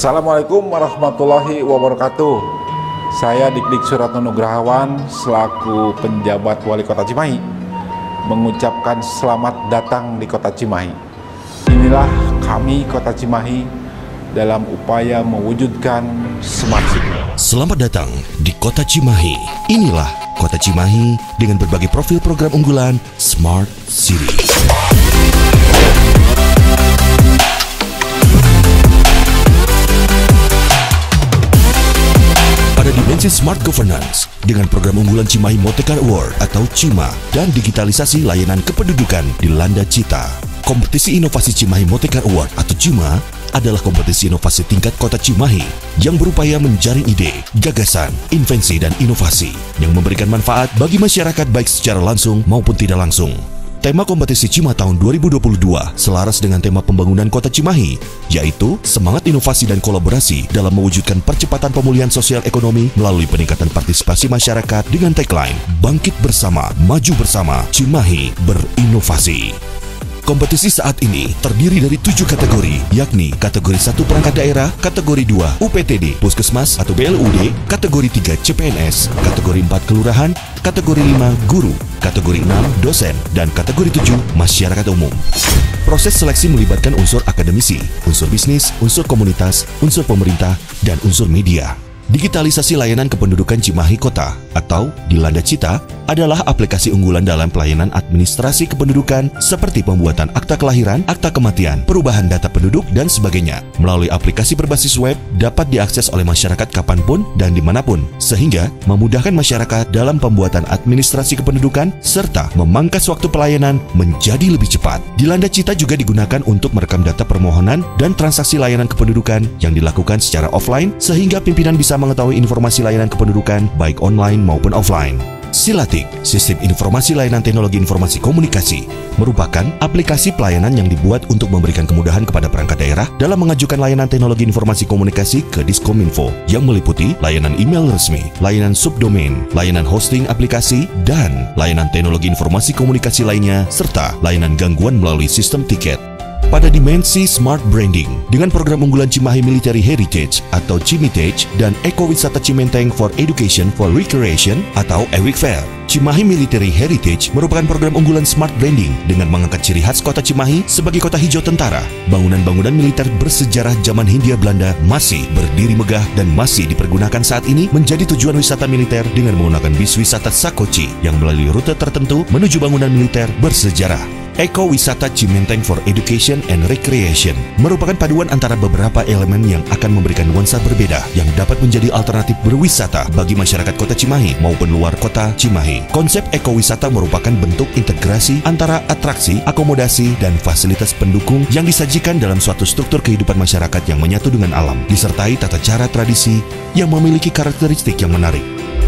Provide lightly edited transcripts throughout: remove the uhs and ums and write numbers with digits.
Assalamualaikum warahmatullahi wabarakatuh. Saya Dik Suratno Nugrahawan selaku penjabat Wali Kota Cimahi mengucapkan selamat datang di Kota Cimahi. Inilah kami Kota Cimahi dalam upaya mewujudkan Smart City. Selamat datang di Kota Cimahi. Inilah Kota Cimahi dengan berbagai profil program unggulan Smart City. Pada dimensi Smart Governance, dengan program unggulan Cimahi Motekar Award atau CIMA dan digitalisasi layanan kependudukan di Landa Cita. Kompetisi Inovasi Cimahi Motekar Award atau CIMA adalah kompetisi inovasi tingkat Kota Cimahi yang berupaya menjaring ide, gagasan, invensi, dan inovasi yang memberikan manfaat bagi masyarakat baik secara langsung maupun tidak langsung. Tema kompetisi CIMA tahun 2022 selaras dengan tema pembangunan Kota Cimahi, yaitu semangat inovasi dan kolaborasi dalam mewujudkan percepatan pemulihan sosial ekonomi melalui peningkatan partisipasi masyarakat dengan tagline Bangkit Bersama, Maju Bersama, Cimahi Berinovasi. Kompetisi saat ini terdiri dari 7 kategori, yakni kategori 1 perangkat daerah, kategori 2 UPTD, Puskesmas atau BLUD, kategori 3 CPNS, kategori 4 kelurahan, kategori 5 guru, kategori 6 dosen, dan kategori 7 masyarakat umum. Proses seleksi melibatkan unsur akademisi, unsur bisnis, unsur komunitas, unsur pemerintah, dan unsur media. Digitalisasi layanan kependudukan Cimahi Kota atau di Landa Cita adalah aplikasi unggulan dalam pelayanan administrasi kependudukan seperti pembuatan akta kelahiran, akta kematian, perubahan data penduduk, dan sebagainya. Melalui aplikasi berbasis web dapat diakses oleh masyarakat kapanpun dan dimanapun, sehingga memudahkan masyarakat dalam pembuatan administrasi kependudukan serta memangkas waktu pelayanan menjadi lebih cepat. Di Landa Cita juga digunakan untuk merekam data permohonan dan transaksi layanan kependudukan yang dilakukan secara offline sehingga pimpinan bisa mengetahui informasi layanan kependudukan baik online maupun offline. Silatik, Sistem Informasi Layanan Teknologi Informasi Komunikasi, merupakan aplikasi pelayanan yang dibuat untuk memberikan kemudahan kepada perangkat daerah dalam mengajukan layanan teknologi informasi komunikasi ke Diskominfo yang meliputi layanan email resmi, layanan subdomain, layanan hosting aplikasi, dan layanan teknologi informasi komunikasi lainnya, serta layanan gangguan melalui sistem tiket. Pada dimensi Smart Branding, dengan program unggulan Cimahi Military Heritage atau Cimitage dan Ekowisata Cimenteng for Education for Recreation atau EWICFAIR, Cimahi Military Heritage merupakan program unggulan Smart Branding dengan mengangkat ciri khas Kota Cimahi sebagai kota hijau tentara. Bangunan-bangunan militer bersejarah zaman Hindia Belanda masih berdiri megah dan masih dipergunakan saat ini menjadi tujuan wisata militer dengan menggunakan bis wisata Sakoci yang melalui rute tertentu menuju bangunan militer bersejarah. Ekowisata Cimenteng for Education and Recreation merupakan paduan antara beberapa elemen yang akan memberikan nuansa berbeda yang dapat menjadi alternatif berwisata bagi masyarakat Kota Cimahi maupun luar Kota Cimahi. Konsep ekowisata merupakan bentuk integrasi antara atraksi, akomodasi, dan fasilitas pendukung yang disajikan dalam suatu struktur kehidupan masyarakat yang menyatu dengan alam, disertai tata cara tradisi yang memiliki karakteristik yang menarik.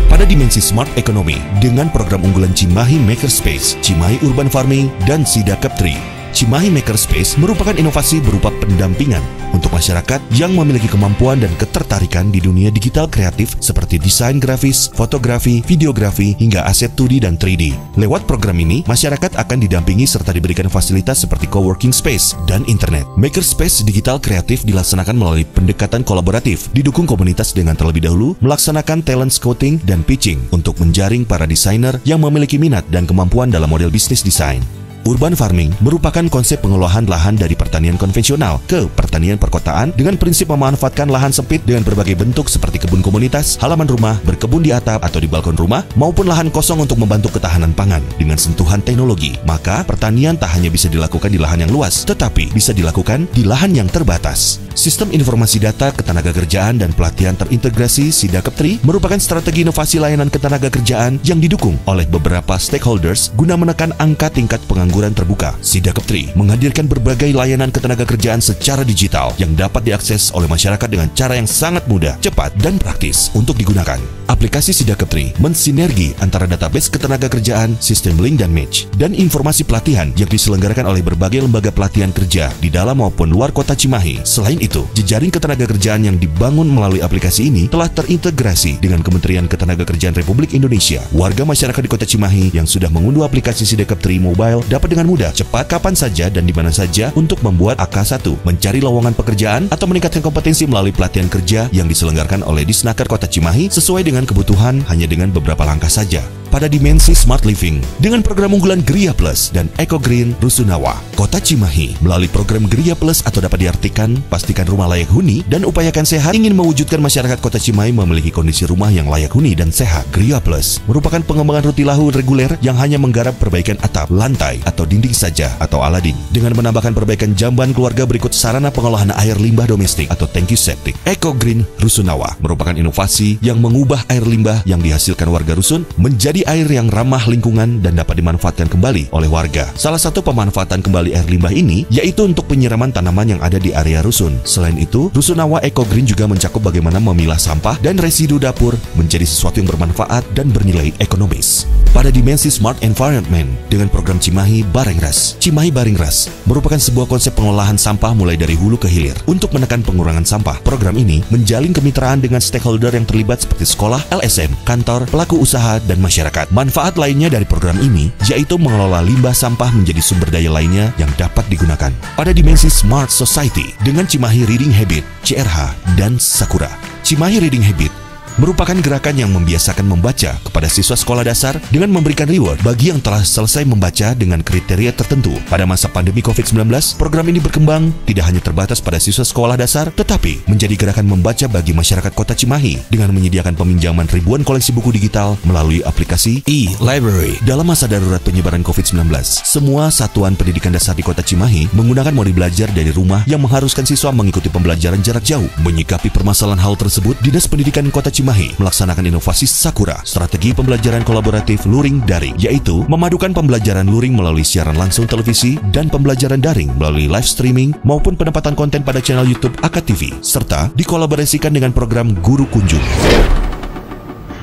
Pada dimensi Smart Economy, dengan program unggulan Cimahi Makerspace, Cimahi Urban Farming, dan Sidakap 3, Cimahi Makerspace merupakan inovasi berupa pendampingan untuk masyarakat yang memiliki kemampuan dan ketertarikan di dunia digital kreatif seperti desain grafis, fotografi, videografi, hingga aset 2D dan 3D. Lewat program ini, masyarakat akan didampingi serta diberikan fasilitas seperti coworking space dan internet. Makerspace digital kreatif dilaksanakan melalui pendekatan kolaboratif, didukung komunitas dengan terlebih dahulu melaksanakan talent scouting dan pitching untuk menjaring para desainer yang memiliki minat dan kemampuan dalam model bisnis desain. Urban farming merupakan konsep pengolahan lahan dari pertanian konvensional ke pertanian perkotaan dengan prinsip memanfaatkan lahan sempit dengan berbagai bentuk seperti kebun komunitas, halaman rumah, berkebun di atap atau di balkon rumah, maupun lahan kosong untuk membantu ketahanan pangan. Dengan sentuhan teknologi, maka pertanian tak hanya bisa dilakukan di lahan yang luas, tetapi bisa dilakukan di lahan yang terbatas. Sistem informasi data ketenagakerjaan dan pelatihan terintegrasi Sidakap 3 merupakan strategi inovasi layanan ketenagakerjaan yang didukung oleh beberapa stakeholders guna menekan angka tingkat pengangguran terbuka. Sidakap 3 menghadirkan berbagai layanan ketenagakerjaan secara digital yang dapat diakses oleh masyarakat dengan cara yang sangat mudah, cepat, dan praktis untuk digunakan. Aplikasi Sidakap 3 mensinergi antara database ketenagakerjaan, sistem link dan match, dan informasi pelatihan yang diselenggarakan oleh berbagai lembaga pelatihan kerja di dalam maupun luar Kota Cimahi. Selain itu, jejaring ketenagakerjaan yang dibangun melalui aplikasi ini telah terintegrasi dengan Kementerian Ketenagakerjaan Republik Indonesia. Warga masyarakat di Kota Cimahi yang sudah mengunduh aplikasi Sidakap 3 Mobile dapat dapat dengan mudah, cepat, kapan saja, dan di mana saja untuk membuat AK1, mencari lowongan pekerjaan, atau meningkatkan kompetensi melalui pelatihan kerja yang diselenggarakan oleh Disnaker Kota Cimahi sesuai dengan kebutuhan hanya dengan beberapa langkah saja. Pada dimensi Smart Living, dengan program unggulan Gria Plus dan Eco Green Rusunawa, Kota Cimahi melalui program Gria Plus atau dapat diartikan pastikan rumah layak huni dan upayakan sehat, ingin mewujudkan masyarakat Kota Cimahi memiliki kondisi rumah yang layak huni dan sehat. Gria Plus merupakan pengembangan rutilahu reguler yang hanya menggarap perbaikan atap, lantai, atau dinding saja atau Aladin, dengan menambahkan perbaikan jamban keluarga berikut sarana pengolahan air limbah domestik atau tangki septic. Eco Green Rusunawa merupakan inovasi yang mengubah air limbah yang dihasilkan warga rusun menjadi air yang ramah lingkungan dan dapat dimanfaatkan kembali oleh warga. Salah satu pemanfaatan kembali air limbah ini yaitu untuk penyiraman tanaman yang ada di area rusun. Selain itu, Rusunawa Eco Green juga mencakup bagaimana memilah sampah dan residu dapur menjadi sesuatu yang bermanfaat dan bernilai ekonomis. Pada dimensi Smart Environment, dengan program Cimahi Baringras. Cimahi Baringras merupakan sebuah konsep pengolahan sampah mulai dari hulu ke hilir. Untuk menekan pengurangan sampah, program ini menjalin kemitraan dengan stakeholder yang terlibat seperti sekolah, LSM, kantor, pelaku usaha, dan masyarakat. Manfaat lainnya dari program ini yaitu mengelola limbah sampah menjadi sumber daya lainnya yang dapat digunakan. Pada dimensi Smart Society, dengan Cimahi Reading Habit, CRH, dan Sakura. Cimahi Reading Habit merupakan gerakan yang membiasakan membaca kepada siswa sekolah dasar dengan memberikan reward bagi yang telah selesai membaca dengan kriteria tertentu. Pada masa pandemi COVID-19, program ini berkembang tidak hanya terbatas pada siswa sekolah dasar, tetapi menjadi gerakan membaca bagi masyarakat Kota Cimahi dengan menyediakan peminjaman ribuan koleksi buku digital melalui aplikasi e-library. Dalam masa darurat penyebaran COVID-19, semua satuan pendidikan dasar di Kota Cimahi menggunakan model belajar dari rumah yang mengharuskan siswa mengikuti pembelajaran jarak jauh. Menyikapi permasalahan hal tersebut, Dinas Pendidikan Kota Cimahi melaksanakan inovasi Sakura, strategi pembelajaran kolaboratif luring daring, yaitu memadukan pembelajaran luring melalui siaran langsung televisi dan pembelajaran daring melalui live streaming maupun penempatan konten pada channel YouTube AKTV, serta dikolaborasikan dengan program Guru Kunjung.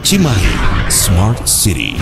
Cimahi Smart City.